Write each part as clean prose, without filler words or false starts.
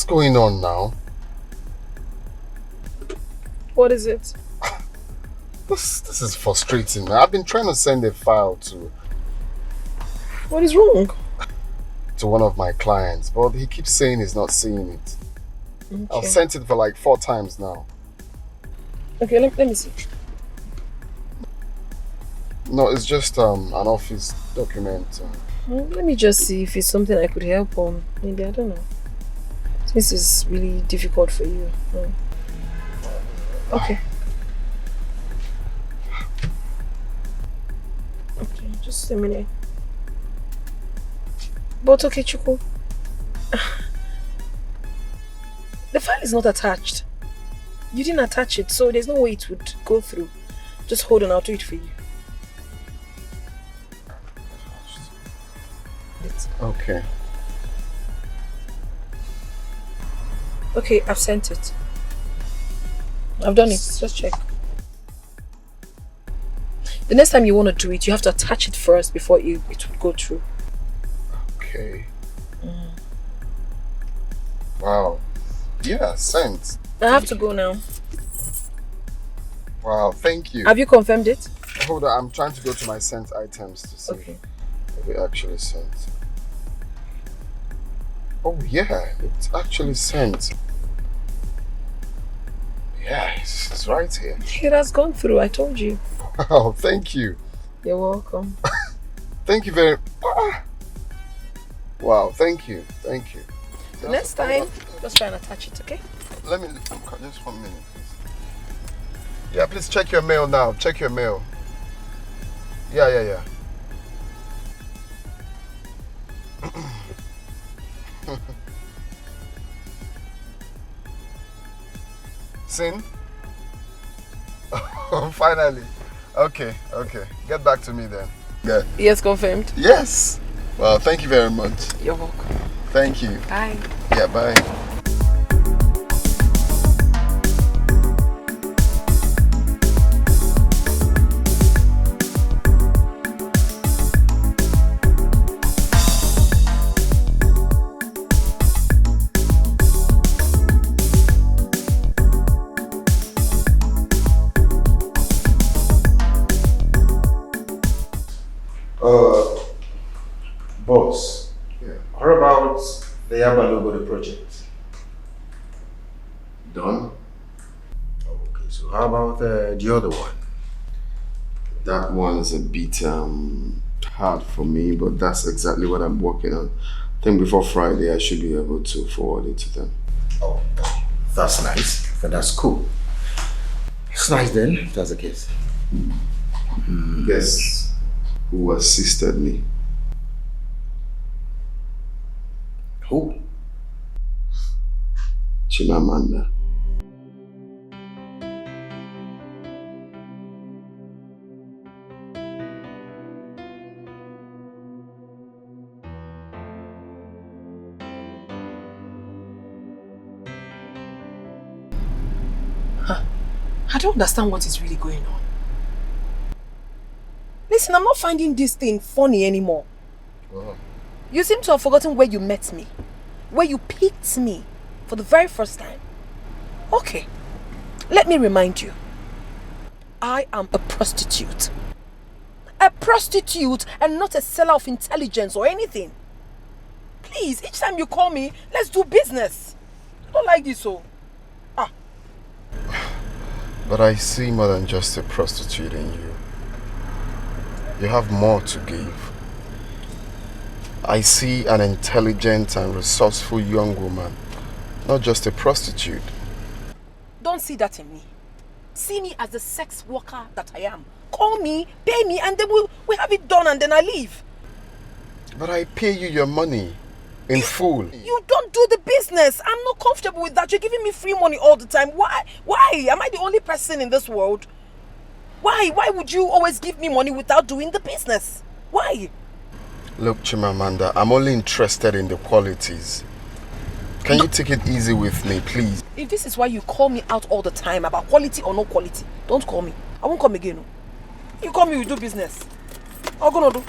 going on now? What is it? This is frustrating, man. I've been trying to send a file to What is wrong? one of my clients, but he keeps saying he's not seeing it. Okay. I've sent it for like 4 times now. Okay, let me see. No, it's just an office document. Well, let me just see if it's something I could help on. Maybe, I don't know. This is really difficult for you. Okay. Okay, just a minute. But okay, Chuku. The file is not attached. You didn't attach it, so there's no way it would go through. Just hold on, I'll do it for you. Okay. Okay, I've sent it. I've done it. Just check. The next time you want to do it, you have to attach it first before it would go through. Okay. Wow. Yeah, sent. I have to go now. Wow, thank you. Have you confirmed it? Hold on, I'm trying to go to my sent items to see if it actually sent. Oh yeah, it's actually sent. Yeah, it's right here. It has gone through, I told you. Wow, thank you. You're welcome. Thank you very Wow, thank you. Thank you. Next time, just try and attach it, okay? Let me just 1 minute, please. Yeah, please check your mail now. Check your mail. Yeah. Sin? Finally. Okay. Get back to me then. Yeah. Yes, confirmed. Yes. Well, thank you very much. You're welcome. Thank you. Bye. Yeah, bye. Boss, what about the Yaba logo, the project? Done? Okay, so how about the other one? That one is a bit hard for me, but that's exactly what I'm working on. I think before Friday I should be able to forward it to them. Oh, that's nice. That's cool. It's nice then, if that's the case. Guess who assisted me? Who? Chimamanda. I don't understand what is really going on. Listen, I'm not finding this thing funny anymore. Oh. You seem to have forgotten where you met me. Where you picked me for the very first time. Okay, let me remind you. I am a prostitute. A prostitute and not a seller of intelligence or anything. Please, each time you call me, let's do business. I don't like this, so. But I see more than just a prostitute in you. You have more to give. I see an intelligent and resourceful young woman, not just a prostitute. Don't see that in me. See me as the sex worker that I am. Call me, pay me, and then we have it done and then I leave. But I pay you your money in full. You don't do the business. I'm not comfortable with that. You're giving me free money all the time. Why? Am I the only person in this world? Why would you always give me money without doing the business? Why? Look, Chimamanda, I'm only interested in the qualities. Can you take it easy with me, please? If this is why you call me out all the time about quality or no quality, don't call me. I won't come again. You call me, we do business. I'm gonna do.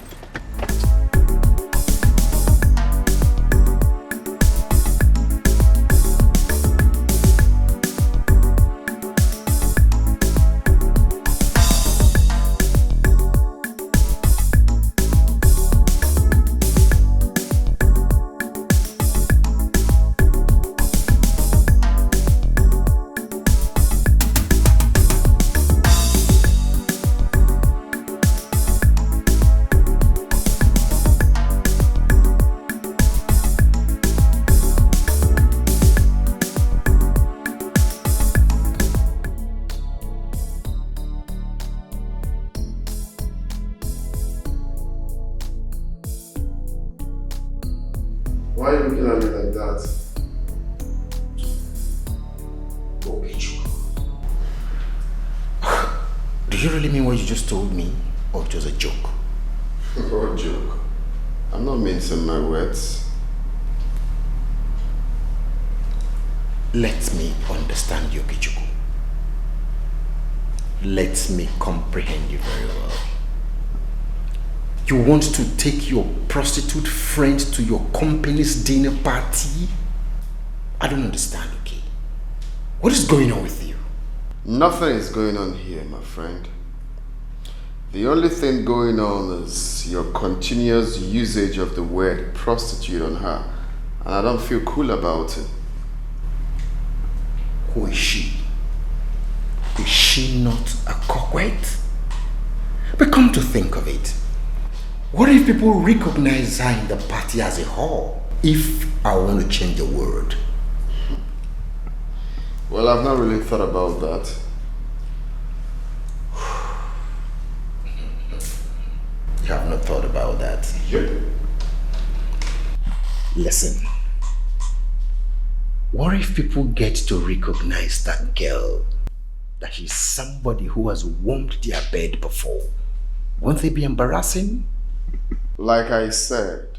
Do you really mean what you just told me, or just a joke? What joke? I'm not mincing my words. Let me understand you, Kichuku. Let me comprehend you very well. You want to take your prostitute friend to your company's dinner party? I don't understand, okay? What is going on with you? Nothing is going on here, my friend. The only thing going on is your continuous usage of the word prostitute on her. And I don't feel cool about it. Who is she? Is she not a coquette? But come to think of it, what if people recognize her in the party as a whore? If I want to change the word. Well, I've not really thought about that. You have not thought about that? Yep. Listen. What if people get to recognize that girl, that she's somebody who has warmed their bed before? Won't they be embarrassing? Like I said,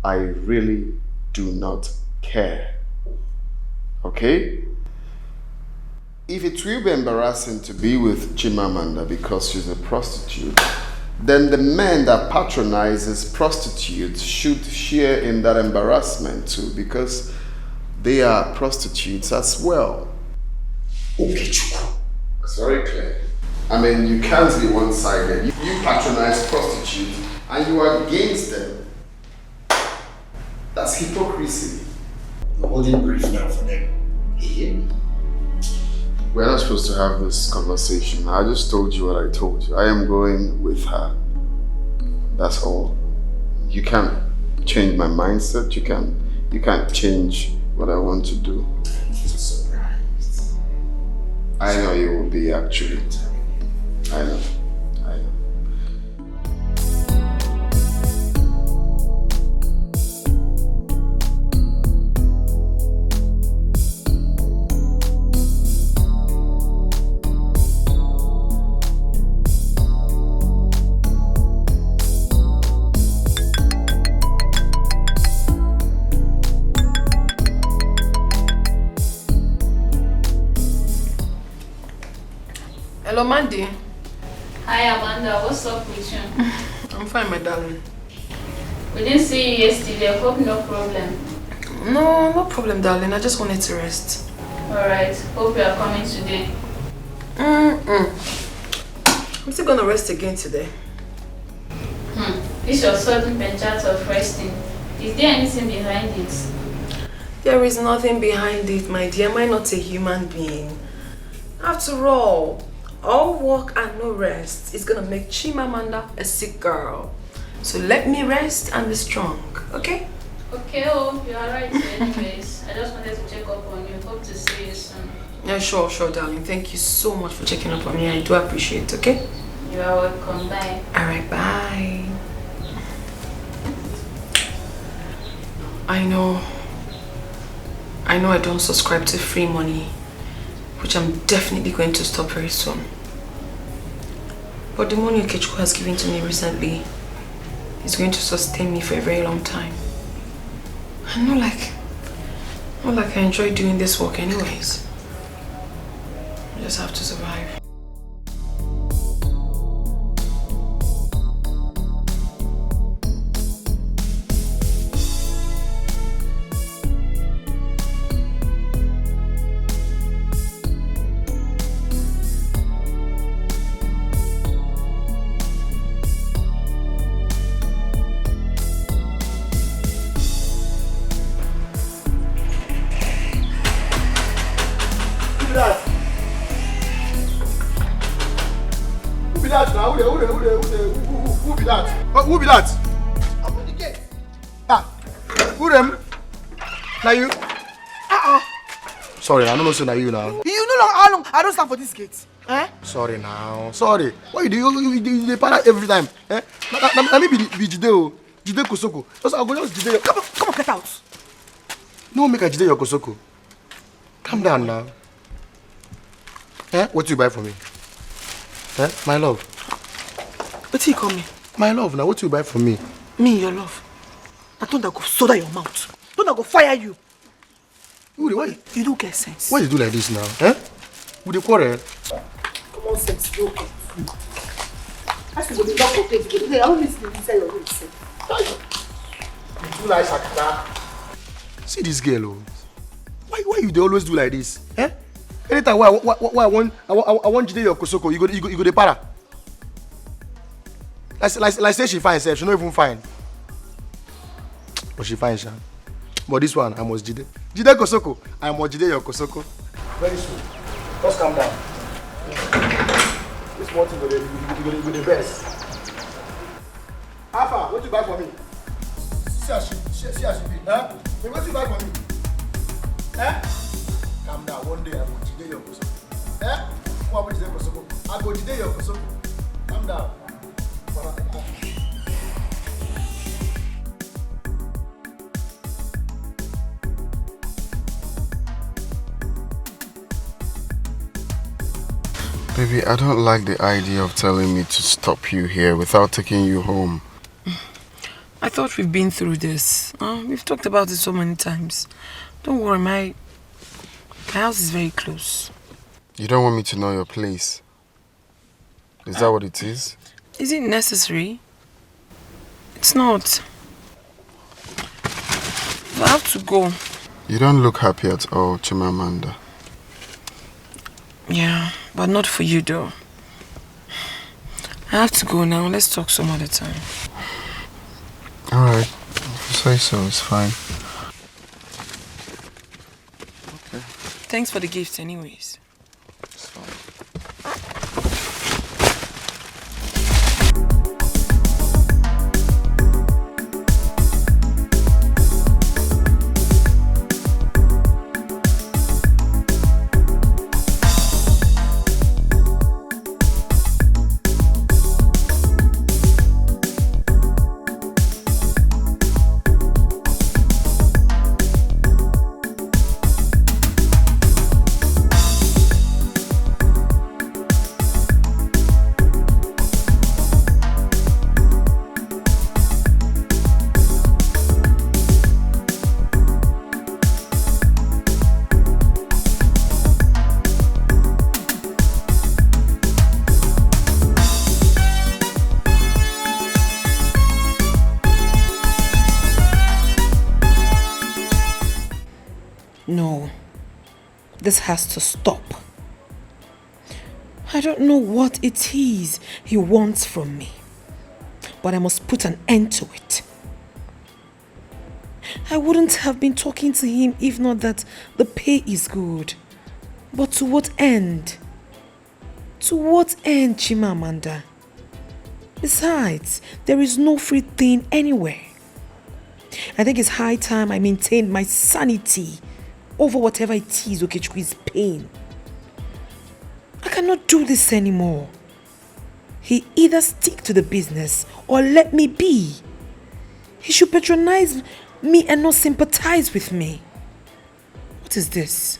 I really do not care. Okay? If it will be embarrassing to be with Chimamanda because she's a prostitute, then the men that patronizes prostitutes should share in that embarrassment too, because they are prostitutes as well. Okay, Chuku. It's very clear. I mean, you can't be one-sided. You patronize prostitutes and you are against them. That's hypocrisy. You're holding brief now for them. You hear me? We're not supposed to have this conversation. I just told you what I told you. I am going with her. That's all. You can't change my mindset. You can't change what I want to do. I'm surprised. I know you will be, actually. I know. Hello, Mandy. Hi, Amanda. What's up with you? I'm fine, my darling. We didn't see you yesterday. Hope no problem. No problem, darling. I just wanted to rest. Alright. Hope you are coming today. I'm still gonna rest again today. This your sudden penchant of resting. Is there anything behind it? There is nothing behind it, my dear. Am I not a human being? After all work and no rest is gonna make Chimamanda a sick girl. So let me rest and be strong, okay? Okay, you are right anyways. I just wanted to check up on you. Hope to see you soon. Yeah, sure, darling. Thank you so much for checking up on me. I do appreciate it, okay? You are welcome. Bye. Alright, bye. I know I don't subscribe to free money, which I'm definitely going to stop very soon. But the money Okechukwu has given to me recently is going to sustain me for a very long time. And not like I enjoy doing this work anyways. I just have to survive. Who be that? Open the gate. Who them? Now you? Sorry, I don't know say now you now. You know how long I don't stand for this gate. Eh? Sorry now. Sorry. What you do? You para every time. Eh? Let me be Jide Jide Kosoko. Just I'll go just Jide. Come on, get out. No make a Jide your Kosoko. Calm down now. Eh? What you buy for me? Eh? My love. What you call me? My love, now what you buy for me? Me, your love. I don't go soda your mouth. Don't go fire you. Why? You don't get sense. Why you do like this now? Eh? With the quarrel? Common sense, you okay. As you go to doctor, I always say your way. You do like Sakata. See this girl, oh. Why you they always do like this? Eh? Anytime why I want Jide your Kosoko, you go the para. Like say she fine herself, she not even fine. But she fine, Sha. But this one, I must Jide. Jide Kosoko, I must Jide your Kosoko. Very soon. Just calm down. This one thing go the best. Alpha, what you buy for me? See how she be, huh? Hey, what you buy for me? Eh? Calm down, one day I will Jide your Kosoko. Eh? What will Jide Kosoko? I go Jide your Kosoko. Calm down. Baby, I don't like the idea of telling me to stop you here without taking you home. I thought we've been through this. We've talked about it so many times. Don't worry, my house is very close. You don't want me to know your place? Is that what it is? Is it necessary? It's not. I have to go. You don't look happy at all, Chimamanda. Yeah, but not for you though. I have to go now. Let's talk some other time. Alright, if you say so, it's fine. Okay. Thanks for the gift anyways. It's fine. No, this has to stop. I don't know what it is he wants from me, but I must put an end to it. I wouldn't have been talking to him if not that the pay is good. But to what end? To what end, Chimamanda? Besides, there is no free thing anywhere. I think it's high time I maintain my sanity over whatever it is Okechukwu is paying. I cannot do this anymore. He either stick to the business or let me be. He should patronize me and not sympathize with me. What is this?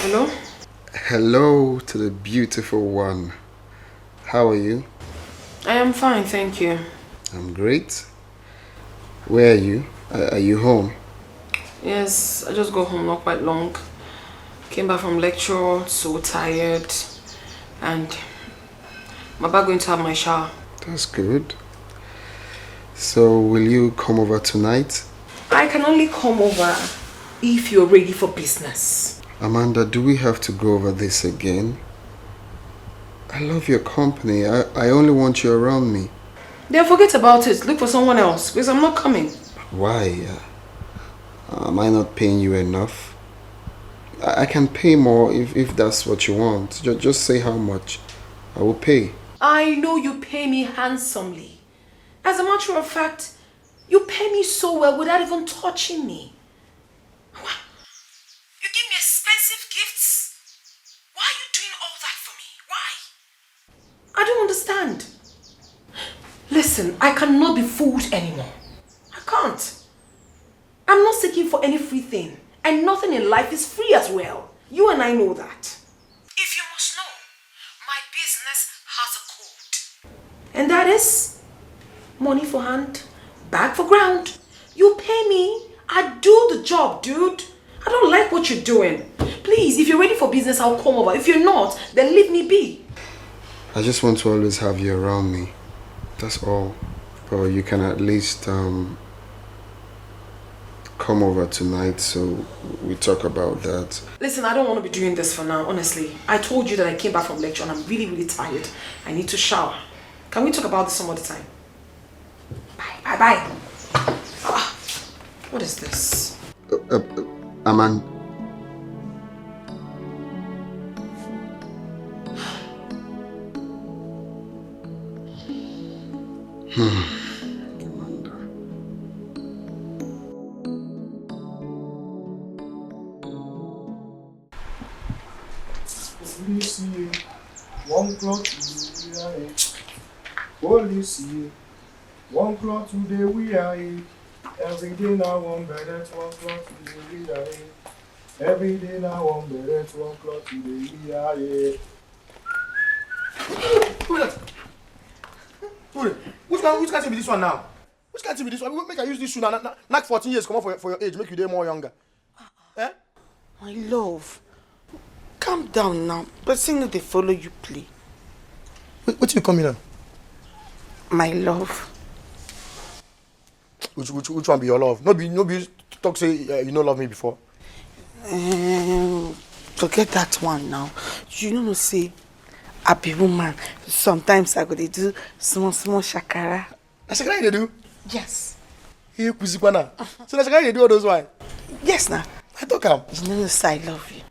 Hello? Hello to the beautiful one. How are you? I am fine, thank you. I'm great. Where are you? Are you home? Yes, I just got home not quite long. Came back from lecture, so tired. And I'm about going to have my shower. That's good. So, will you come over tonight? I can only come over if you're ready for business. Amanda, do we have to go over this again? I love your company. I only want you around me. Then forget about it. Look for someone else because I'm not coming. Why? Am I not paying you enough? I can pay more if that's what you want. Just say how much. I will pay. I know you pay me handsomely. As a matter of fact, you pay me so well without even touching me. What? You give me expensive gifts? Why are you doing all that for me? Why? I don't understand. Listen, I cannot be fooled anymore. I can't. I'm not seeking for any free thing. And nothing in life is free as well. You and I know that. If you must know, my business has a code. And that is money for hand, bag for ground. You pay me, I do the job, dude. I don't like what you're doing. Please, if you're ready for business, I'll come over. If you're not, then leave me be. I just want to always have you around me. That's all. But you can at least come over tonight so we talk about that. Listen, I don't want to be doing this for now, honestly. I told you that I came back from lecture and I'm really, really tired. I need to shower. Can we talk about this some other time? Bye. Ah, what is this? Aman. Uneasy, 1 o'clock today, Uneasy, 1 o'clock today we are here. Every day now 1 better, 1 o'clock today we are here. Every day now 1 better, 1 o'clock today we are here. Which can't be this one now? Which can't be this one? Make I use this shoe now. Knock 14 years come up for your age, make you day more younger. Eh? My love, calm down now. But see no they follow you play. What you coming on? My love. Which one be your love? No be talk say you no love me before. Forget that one now. You know say I be woman. Sometimes I go dey do small shakara. Na shakara you dey do? Yes. Hey, kuzikwana. So na shakara you dey do all those wine? Yes now. I talk am. You know say I love you.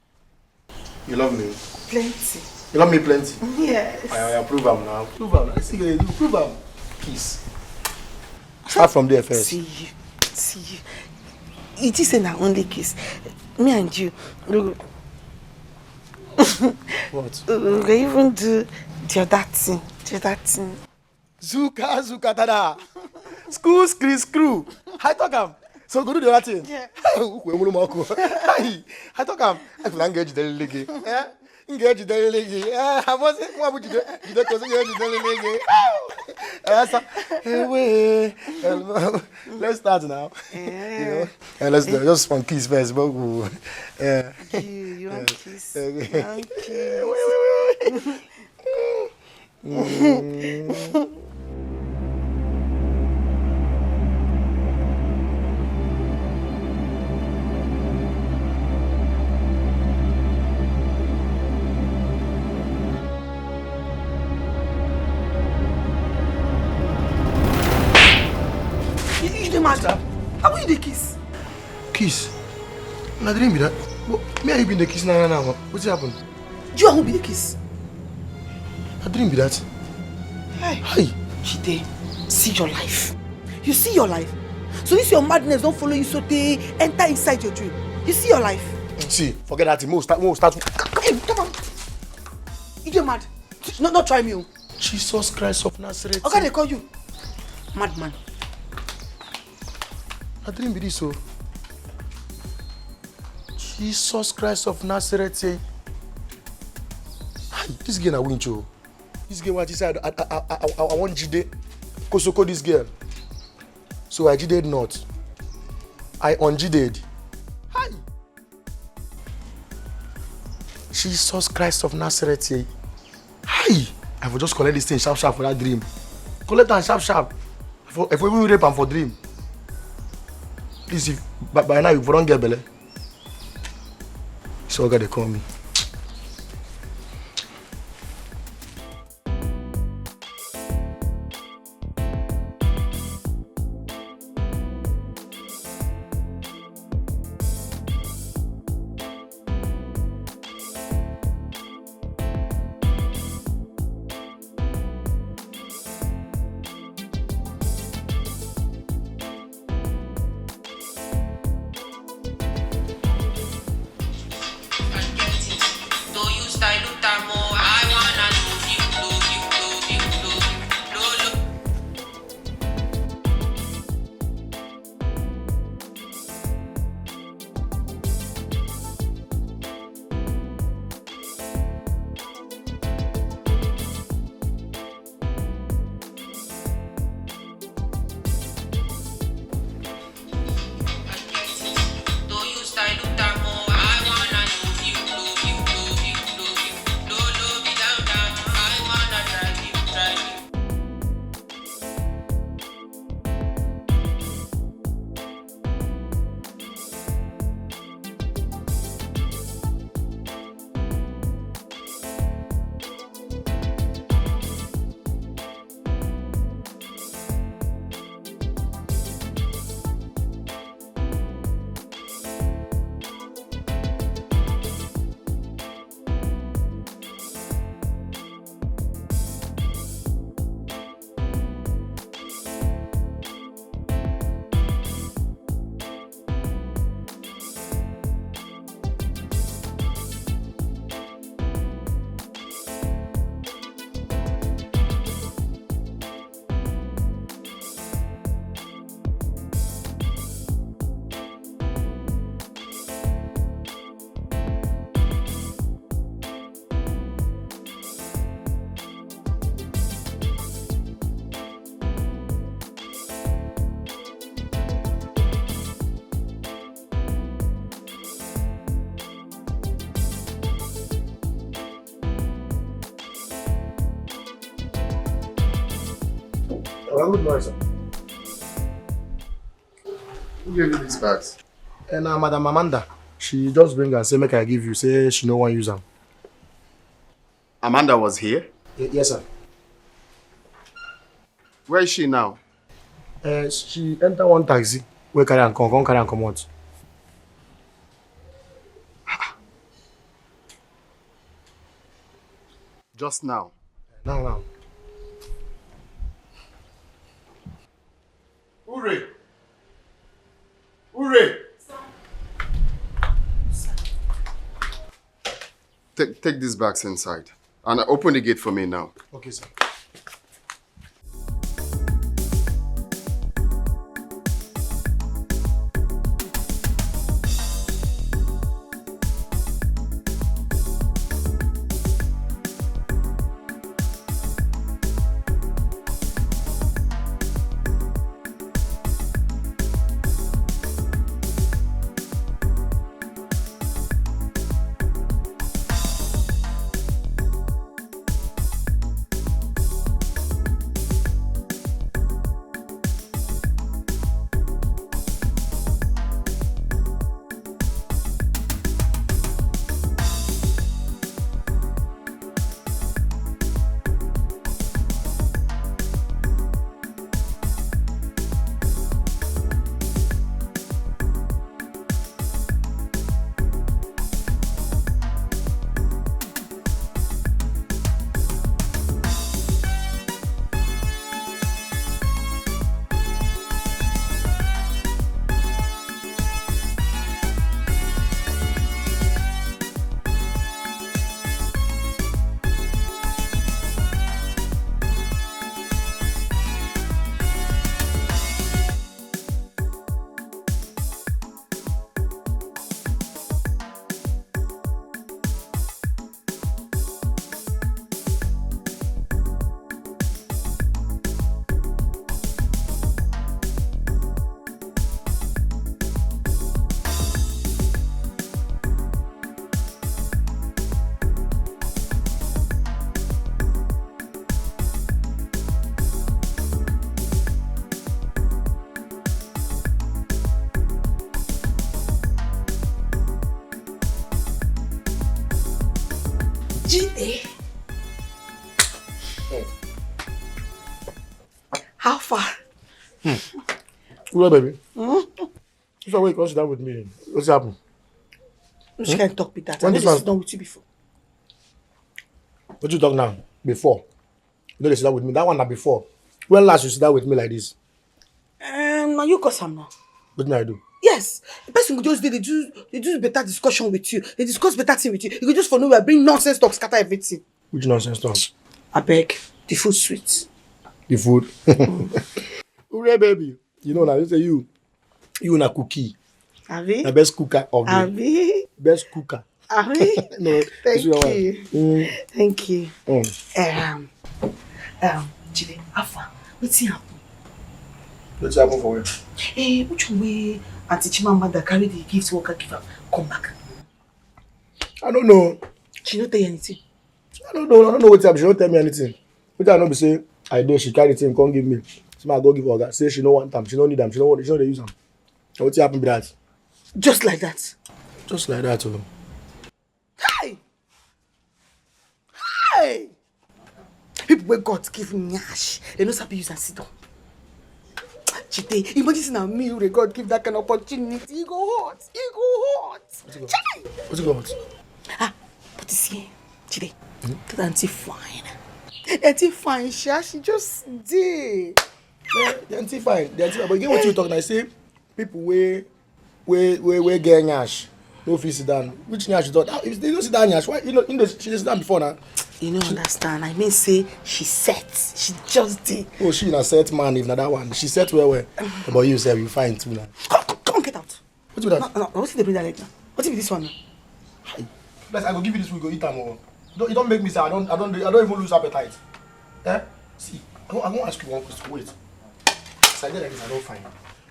You love me? Plenty. You love me plenty? Yes. I prove am now. Prove am. I see you prove am. Kiss. Start from there first. See you. It is na only kiss. Me and you. What? We even do the other thing. Zuka tada. Screw. I talk am. So go do the other thing. Yeah. I talk am. I feel engage the lege. Engage the lege. I was what would you do? You don't engage the lege. Let's start now. Yeah. Let's do just one kiss first. But You want kiss? Okay. You want kiss? You the master? How will you the kiss? Kiss? Na dream be that. Me and you been the kiss now. What's happened? You and who be the kiss? Na dream be that. Hi. Chide, see your life. You see your life. So this your madness don't follow you so they enter inside your dream. You see your life. See, forget that. We'll start. Hey, come on. You mad? Not try me. Jesus Christ of Nazareth. Okay, they call you madman. I dream be this so. Jesus Christ of Nazareth say, hi, this girl na winch oh. This girl what he said, I want Jide Kosoko this girl. So I Jided not. I unjided. Hi. Jesus Christ of Nazareth say, hi. I will just collect this thing sharp for that dream. Collect and sharp. If we will rape am for dream. Please, if by now you don't get belly. So God they call me. Good morning, sir. Who gave you these bags? And Madam Amanda, she just bring and say make I give you. Say she no one use them. Amanda was here? Yes, sir. Where is she now? She enter one taxi. We carry and come out. Just now. Now. Hooray! Hooray! Take these bags inside and open the gate for me now. Okay, sir. Gina. How far? Well, baby. This way you come sit down with me. What's happened? Which kind of talk with that? When I this never one- sit down with you before. What you talk now? Before. You know they sit down with me. That one na before. When last you sit down with me like this? Now you cause am now. What did I do? Yes, the person go just dey do better discussion with you. They discuss better thing with you. You go just for nowhere bring nonsense talk, scatter everything. Which nonsense talk? I beg, the food sweet. The food. Hooray, baby. You know now, you say you na cookie. Abi? The best cooker of the Abi? best cooker. Abi? No, Thank this is your you. one. Thank you. Mm. Jide, Alpha, wetin happen? What's happened for you? Which way Auntie Chimamanda that carry the gift worker give am come back? I don't know. She no tell you anything. I don't know what happened. She don't tell me anything. What I know be say I did. She carry the thing, come give me. So I go give her. Say she no want them. She don't need them. She don't want. She don't use them. So what happened be that? Just like that. Just like that, oh. Hey! Hey! People wey God give nyash, they no sabi use and sit down. Chite, imagine say na me wey God give that kind of opportunity. E go hot. E go hot. Chai! What's it called? But you see, Chide, that auntie fine. Auntie fine, she just dey. The auntie fine. The auntie fine. But you get what you talk now. I say people wey get nyash no fit sit down. Which nyash you talk? If they don't sit down nyash, why you know she sit down before now? You no understand. I mean say she set. She just dey. Oh, she na set man if na that one. She set well. But you say you fine too now. Come on, get out. What do that? No, what's the bring that leg now? What be this one now? Plus, I go give you this. We go eat them all. You don't make me say I don't even lose appetite. Eh? See, I won't ask you one question. Wait. As I did like this, I don't fine.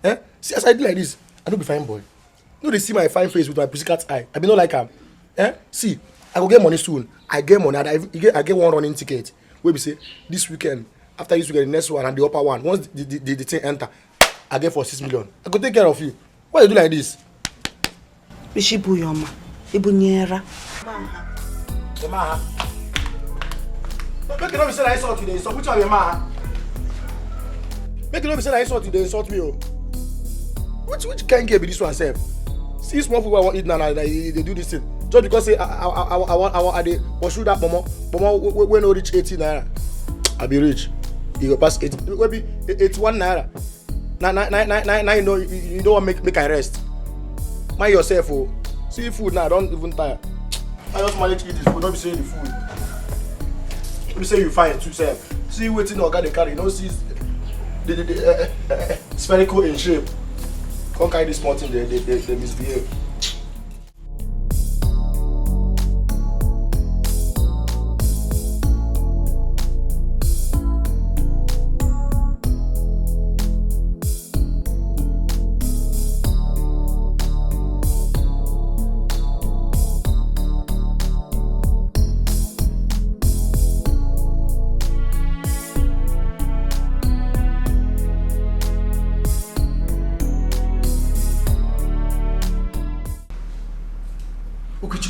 Eh? See, as I did like this, I don't be fine boy. No, they see my fine face with my pussycat eye. I be not like am. Eh? See, I go get money soon. I get money. I get one running ticket. Where we say this weekend After you get the next one and the upper one, once the thing enter, I get for 6 million. I could take care of you. Why you do like this? Bishibu Yoma. Ibunyera. Yama. Make it not be said I insult you, they insult. Which one Yama? Make it not be said I insult you, they insult me. Oh. Which can't get be this one, self? See small people I want eat now, they do this thing. Just because say I they pursue that momo when I reach 18 naira, I be rich. You go pass 80, maybe 81 naira. Now you know you don't want make I rest. Mind yourself, oh. See food now, don't even tire. I just manage to eat this food, don't be saying the food. Don't be saying you find too self. See you waiting or got the carry, you know, see the spherical in shape. Can't carry this mountain, they misbehave.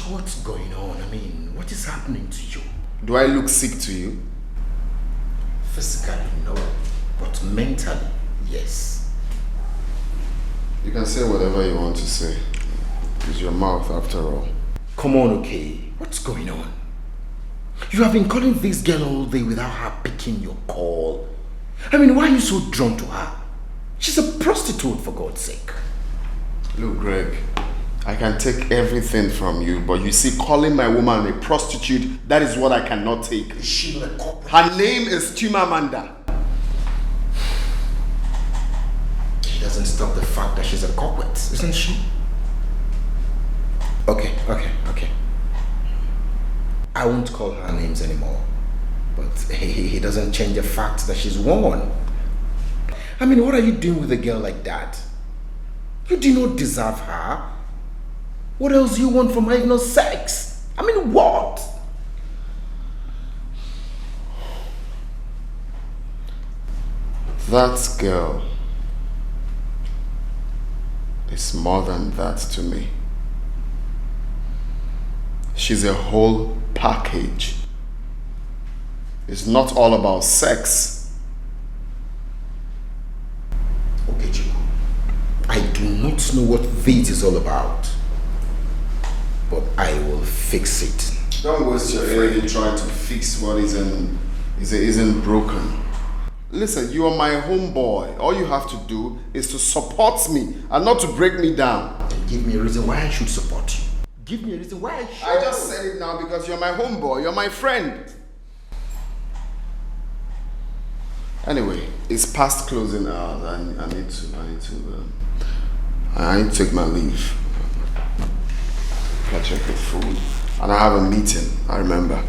What's going on? I mean, what is happening to you? Do I look sick to you? Physically, no. But mentally, yes. You can say whatever you want to say. It's your mouth after all. Come on, okay. What's going on? You have been calling this girl all day without her picking your call. I mean, why are you so drawn to her? She's a prostitute, for God's sake. Look, Greg, I can take everything from you, but you see, calling my woman a prostitute, that is what I cannot take. Is she not a corporate? Her name is Chimamanda. She doesn't stop the fact that she's a corporate, isn't she? Okay. I won't call her names anymore. But he doesn't change the fact that she's one. I mean, what are you doing with a girl like that? You do not deserve her. What else do you want from her if not sex? I mean, what? That girl is more than that to me. She's a whole package. It's not all about sex. Okay, Chico. I do not know what this is all about. But I will fix it. Don't waste your energy trying to fix what isn't broken. Listen, you are my homeboy. All you have to do is to support me and not to break me down. Then give me a reason why I should support you. Give me a reason why I should. I just said it now because you're my homeboy. You're my friend. Anyway, it's past closing hours. I need to take my leave. I check the food, and I have a meeting. I remember.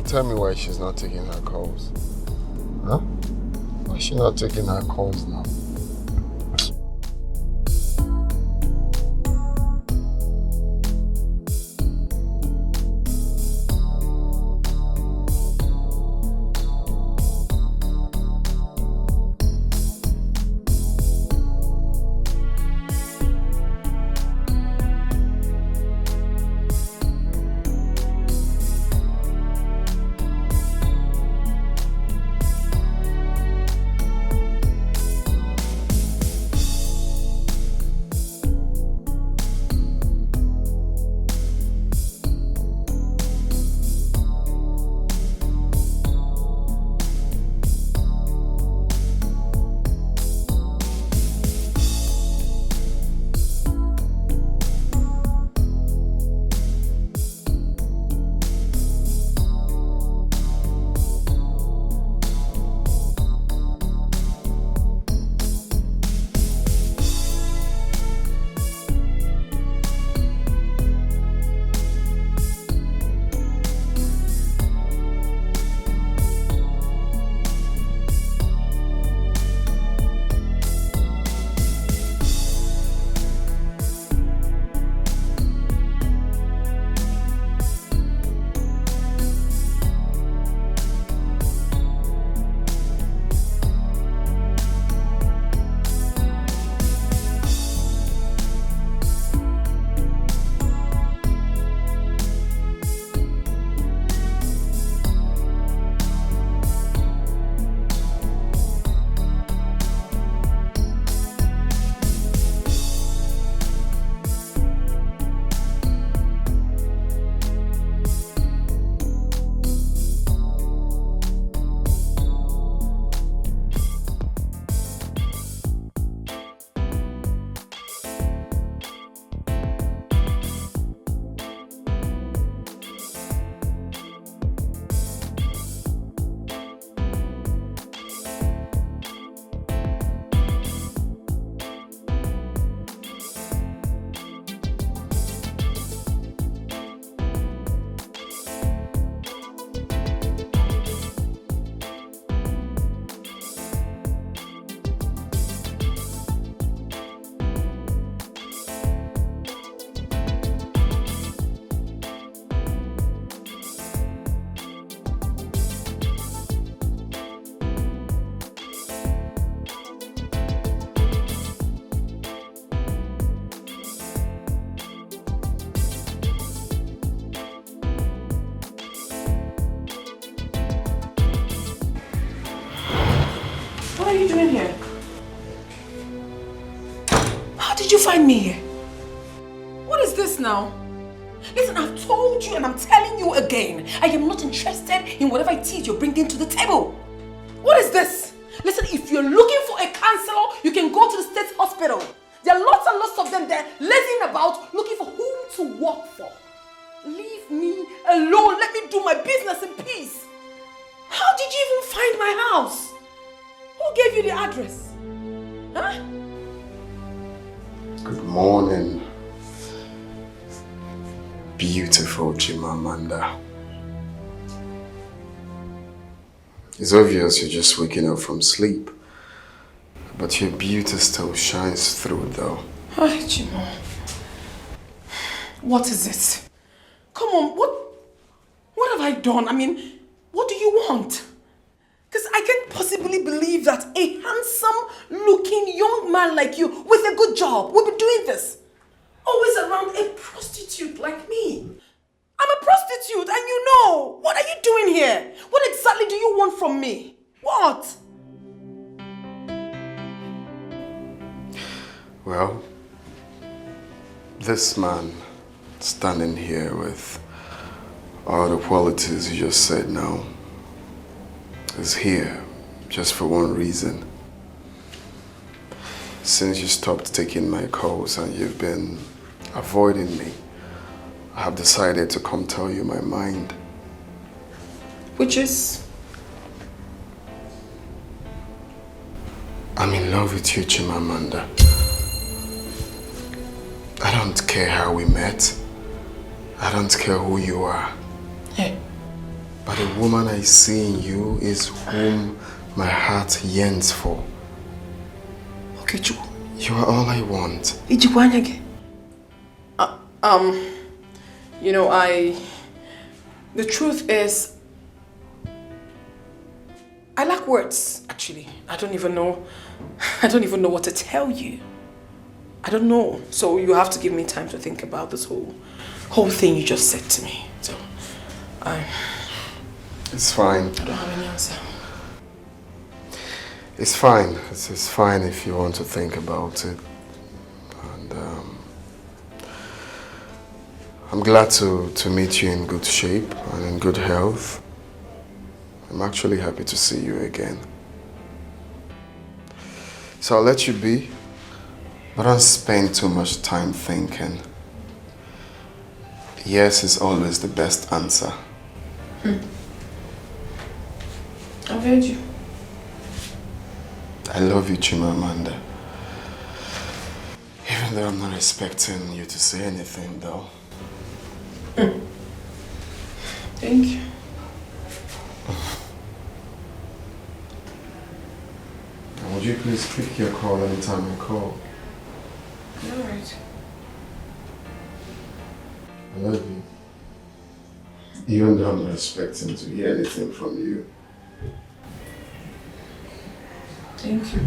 Tell me why she's not taking her calls. Huh? Why is she not taking her calls now? are you doing here? How did you find me here? What is this now? Listen, I've told you and I'm telling you again, I am not interested in whatever it is you're bringing to the table. What is this? Listen, if you're looking for a counselor, you can go to the state hospital. There are lots and lots of them there, lazing about, looking for whom to work for. Leave me alone. Let me do my business in peace. How did you even find my house? Who gave you the address? Huh? Good morning, beautiful Chimamanda. It's obvious you're just waking up from sleep, but your beauty still shines through though. Hi, Chimo. What is it? Come on, what have I done? I mean, what do you want? Because I can't possibly believe that a handsome-looking young man like you with a good job would be doing this. Always around a prostitute like me. I'm a prostitute and you know. What are you doing here? What exactly do you want from me? What? Well, this man standing here with all the qualities you just said now is here just for one reason. Since you stopped taking my calls and you've been avoiding me, I have decided to come tell you my mind. Which is? I'm in love with you, Chimamanda. I don't care how we met. I don't care who you are. Hey. But the woman I see in you is whom my heart yearns for. Okay, Chu. You are all I want. You know, the truth is, I lack words, actually. I don't even know what to tell you. I don't know. So you have to give me time to think about this whole thing you just said to me. So, It's fine. I don't have any answer. It's fine. It's fine if you want to think about it. And I'm glad to meet you in good shape and in good health. I'm actually happy to see you again. So I'll let you be, but don't spend too much time thinking. Yes is always the best answer. I've heard you. I love you, Chimamanda. Even though I'm not expecting you to say anything, though. Thank you. And would you please pick your call anytime I call? Alright. I love you. Even though I'm not expecting to hear anything from you. Thank you.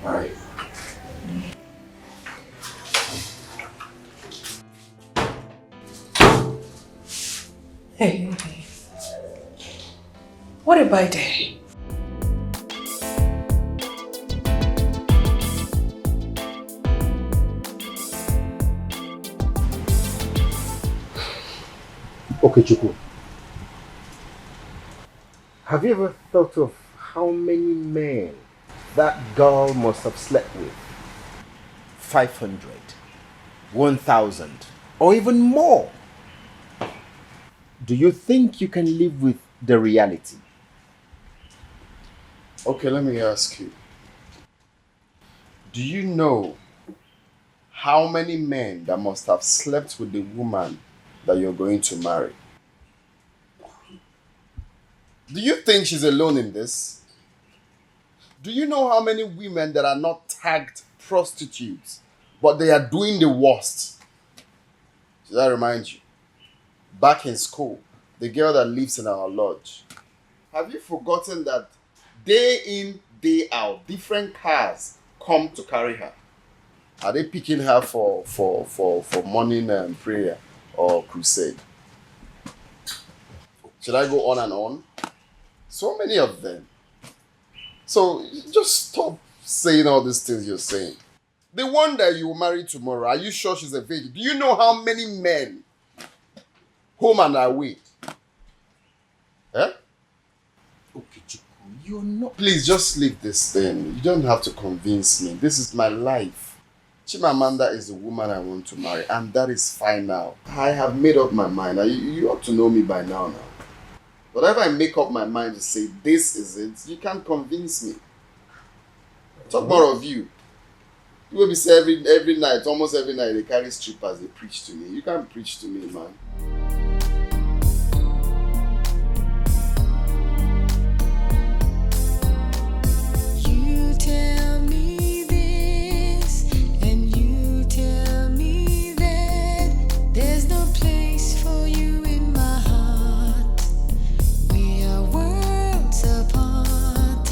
Bye. Hey. What a bad day. Okay, Chuku. Have you ever thought of how many men that girl must have slept with? 500, 1,000, or even more? Do you think you can live with the reality? Okay, let me ask you. Do you know how many men that must have slept with the woman that you're going to marry? Do you think she's alone in this? Do you know how many women that are not tagged prostitutes, but they are doing the worst? Does that remind you? Back in school, the girl that lives in our lodge. Have you forgotten that day in, day out, different cars come to carry her? Are they picking her for morning prayer or crusade? Should I go on and on? So many of them. So just stop saying all these things you're saying. The one that you will marry tomorrow, are you sure she's a virgin? Do you know how many men home and away? Eh? Okay, Chiku, you're not... Please just leave this thing. You don't have to convince me. This is my life. Chimamanda is the woman I want to marry, and that is fine now. I have made up my mind. You ought to know me by now. Whatever I make up my mind to say this is it, you can't convince me. Talk more of you. You will be say every night, almost every night, they carry strippers, they preach to me. You can't preach to me, man. You tell me this, and you tell me that there's no place for you in my heart. We are worlds apart,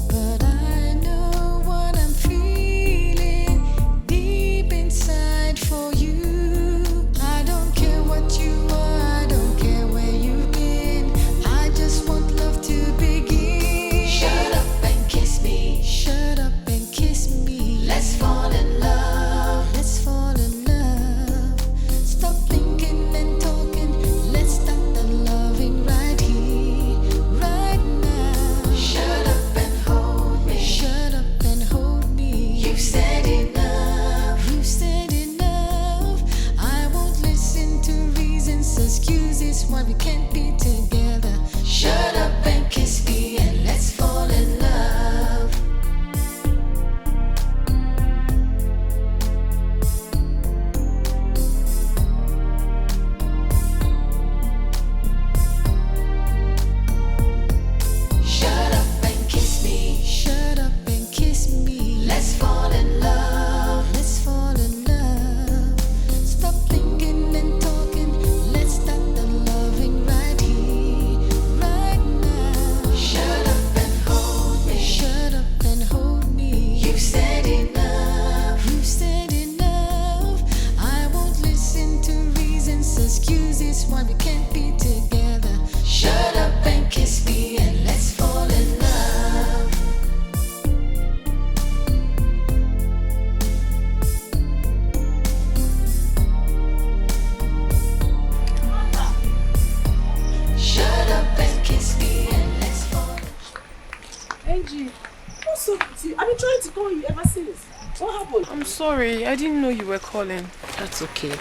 but I know what I'm feeling deep inside for you. I don't care what you are, I don't care where you've been. I just want love to begin. Shut up and kiss me. Shut up and kiss me. Let's fall in love. Let's fall in love. Stop thinking and talking. Let's start the loving right here, right now. Shut up and hold me. Shut up and hold me. You've said enough. You've said enough. I won't listen to reasons, excuses why we can't be together. Shut up and kiss me and let's fall in love. Shut up and kiss me. Shut up and kiss me. Let's fall in love. Let's fall in love. Stop thinking and talking. Let's start the loving right here, right now. Shut up and hold me. Shut up and hold me. You've said enough. You've said enough. I won't listen to reasons, excuses why we can't be together. Shut up and kiss me and let's fall in love. Shut up and kiss me and let's fall. Angie, what's up with you? I've been trying to call you ever since. What happened? I'm sorry, I didn't know you were calling. That's okay.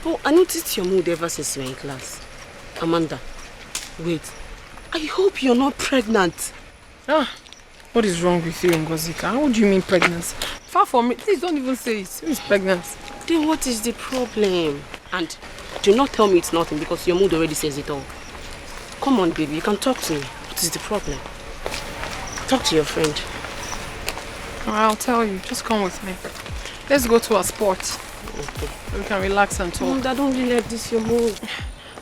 But I noticed your mood ever since you were in class. Amanda, wait. I hope you're not pregnant. Ah, what is wrong with you, Ngozika? How do you mean pregnancy? Far from me. Please don't even say it. Who is pregnant? Then what is the problem? And do not tell me it's nothing because your mood already says it all. Come on, baby, you can talk to me. What is the problem? Talk to your friend. I'll tell you. Just come with me. Let's go to a sport. Okay. We can relax and talk. I don't really like this, your mood.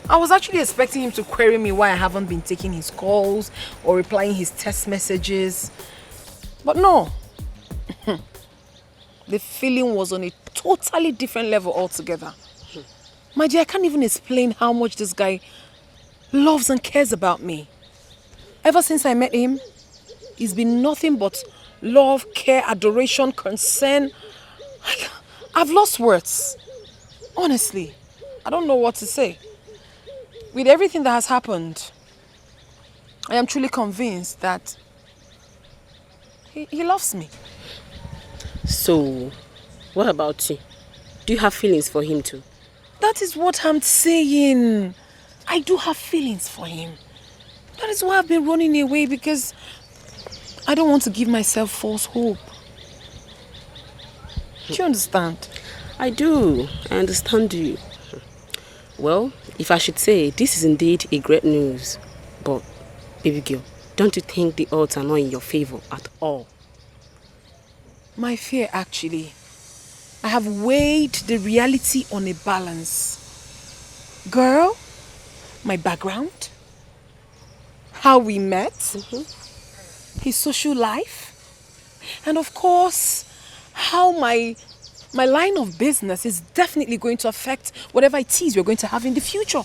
I was actually expecting him to query me why I haven't been taking his calls or replying his text messages. But no. The feeling was on a totally different level altogether. My dear, I can't even explain how much this guy loves and cares about me. Ever since I met him, it's been nothing but love, care, adoration, concern. I've lost words. Honestly, I don't know what to say. With everything that has happened, I am truly convinced that he loves me. So, what about you? Do you have feelings for him too? That is what I'm saying. I do have feelings for him. That is why I've been running away, because I don't want to give myself false hope. Do you understand? I do. I understand you. Well, if I should say, this is indeed a great news. But, baby girl, don't you think the odds are not in your favor at all? My fear, actually. I have weighed the reality on a balance. Girl, my background, how we met, his social life, and of course, how my line of business is definitely going to affect whatever it is we're going to have in the future.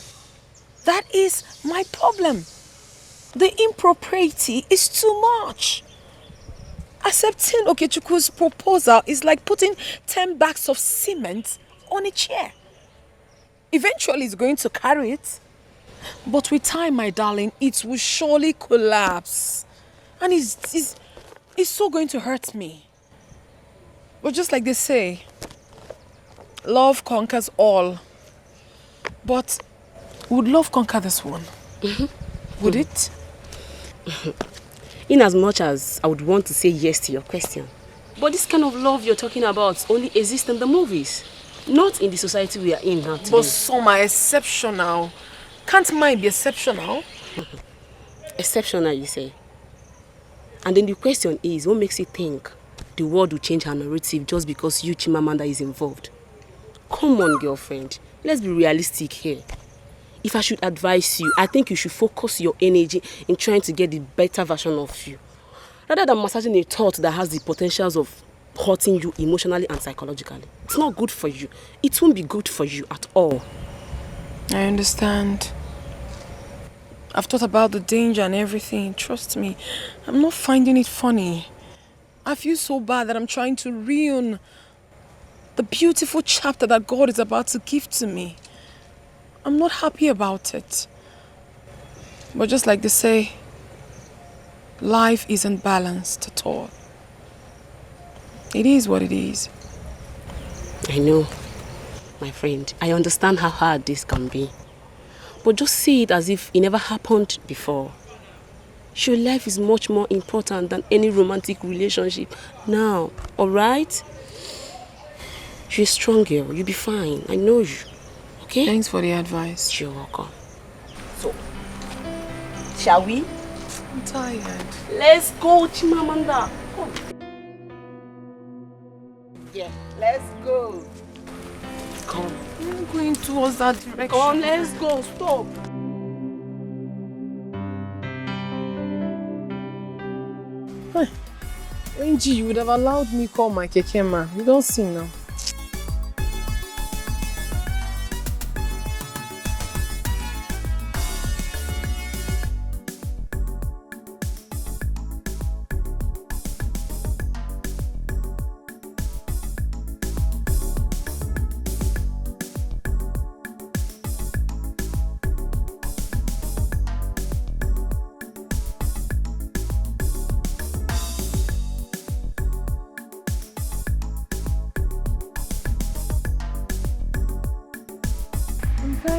That is my problem. The impropriety is too much. Accepting Okechukwu's proposal is like putting 10 bags of cement on a chair. Eventually, it's going to carry it. But with time, my darling, it will surely collapse. And it's so going to hurt me. But just like they say, love conquers all. But would love conquer this one? Would it? In as much as I would want to say yes to your question. But this kind of love you're talking about only exists in the movies. Not in the society we are in now today. But some are exceptional. Can't mine be exceptional? Exceptional, you say? And then the question is, what makes you think the world will change her narrative just because you, Chimamanda, is involved? Come on, girlfriend. Let's be realistic here. If I should advise you, I think you should focus your energy in trying to get the better version of you, rather than massaging a thought that has the potentials of hurting you emotionally and psychologically. It's not good for you. It won't be good for you at all. I understand. I've thought about the danger and everything. Trust me, I'm not finding it funny. I feel so bad that I'm trying to ruin the beautiful chapter that God is about to give to me. I'm not happy about it. But just like they say, life isn't balanced at all. It is what it is. I know, my friend. I understand how hard this can be. But just see it as if it never happened before. Your life is much more important than any romantic relationship now, alright? You're a strong girl. You'll be fine. I know you. Okay? Thanks for the advice. You're welcome. So, shall we? I'm tired. Let's go, Chimamanda. Come. Yeah, let's go. Come. I'm going towards that direction. Come, let's go. Stop. Angie, you would have allowed me call my keke ma. You don't see now.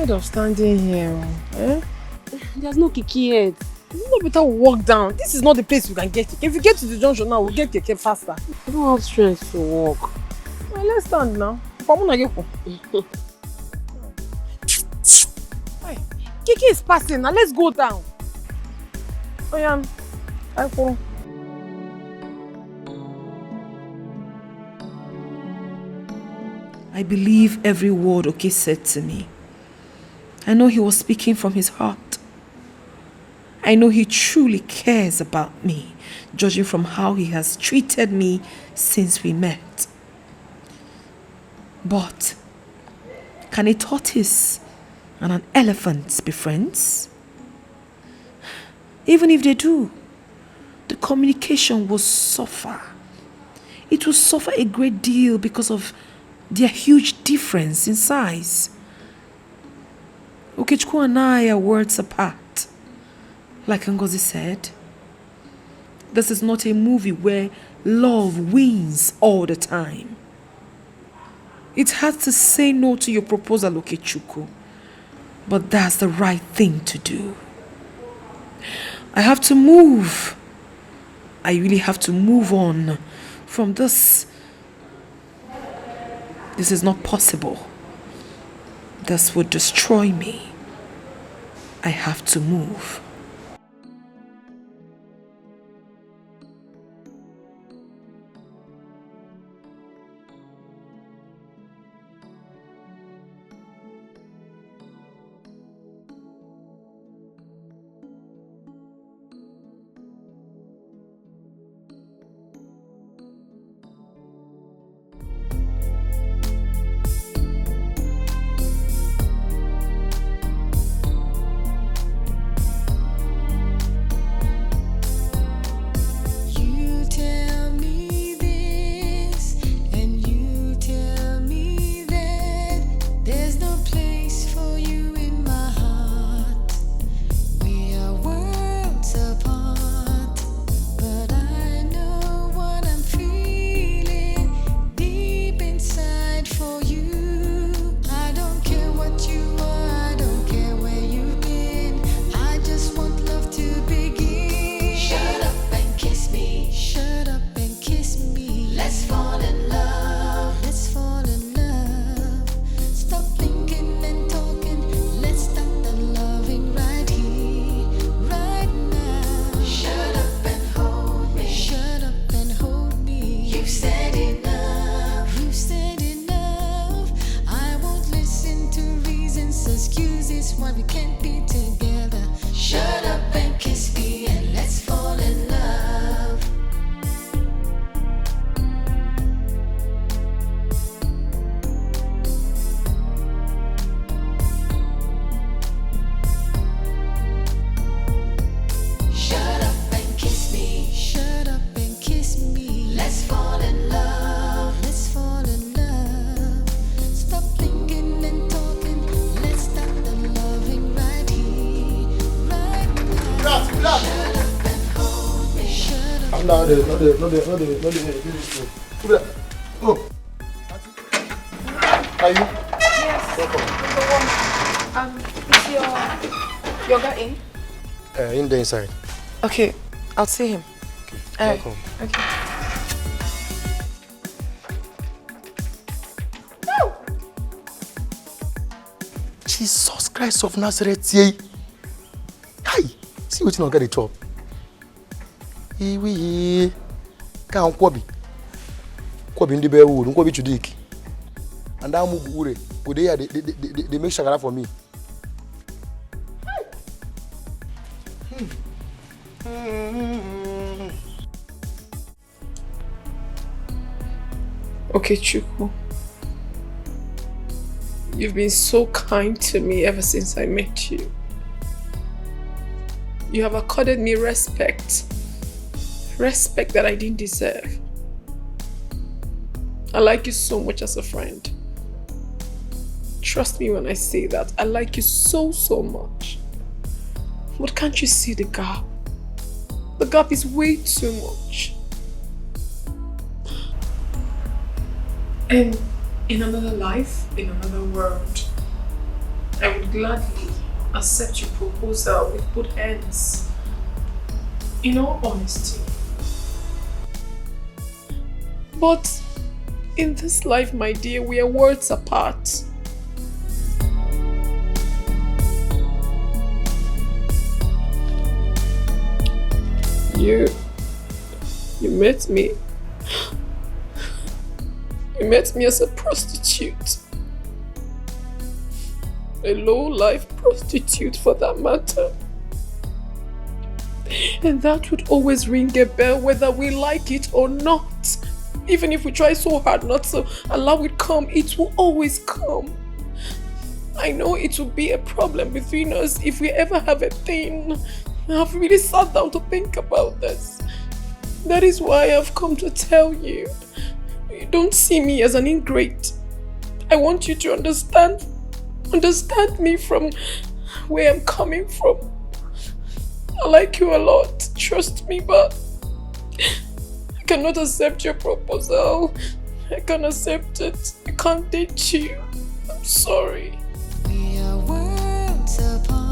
Of standing here, eh? There's no kiki yet. You no better walk down. This is not the place we can get keke. If you get to the junction now, we'll get keke faster. I don't have strength to walk. Well, let's stand now. Keke is passing now. Let's go down. Oh yeah, I go. I believe every word Oke said to me. I know he was speaking from his heart. I know he truly cares about me, judging from how he has treated me since we met. But can a tortoise and an elephant be friends? Even if they do, the communication will suffer. It will suffer a great deal because of their huge difference in size. Okechukwu and I are worlds apart. Like Ngozi said, this is not a movie where love wins all the time. It's hard to say no to your proposal, Okechukwu, but that's the right thing to do. I have to move. I really have to move on from this. This is not possible. This would destroy me. I have to move. Calm down there. Not there. Oh. Are you? Yes. Welcome. Is your guy in? In the inside. Okay, I'll see him. Okay. Welcome. Okay. Jesus Christ of Nazareth, yay! Hi! See what you don't get the chop. We can't Kwabi. Kwabi in the bear wood, Kwabi Chudik. And I move Ure. Would they make shagara for me? Okay, Chuku. You've been so kind to me ever since I met you. You have accorded me respect. Respect that I didn't deserve. I like you so much as a friend. Trust me when I say that. I like you so much. But can't you see the gap? The gap is way too much. And in another life, in another world, I would gladly accept your proposal with both hands. In all honesty. But in this life, my dear, we are worlds apart. You met me. You met me as a prostitute. A low-life prostitute for that matter. And that would always ring a bell whether we like it or not. Even if we try so hard not to allow it come, it will always come. I know it will be a problem between us if we ever have a thing. I've really sat down to think about this. That is why I've come to tell you. You don't see me as an ingrate. I want you to understand me from where I'm coming from. I like you a lot, trust me, but I cannot accept your proposal. I can't accept it. I can't date you. I'm sorry. We are worlds apart.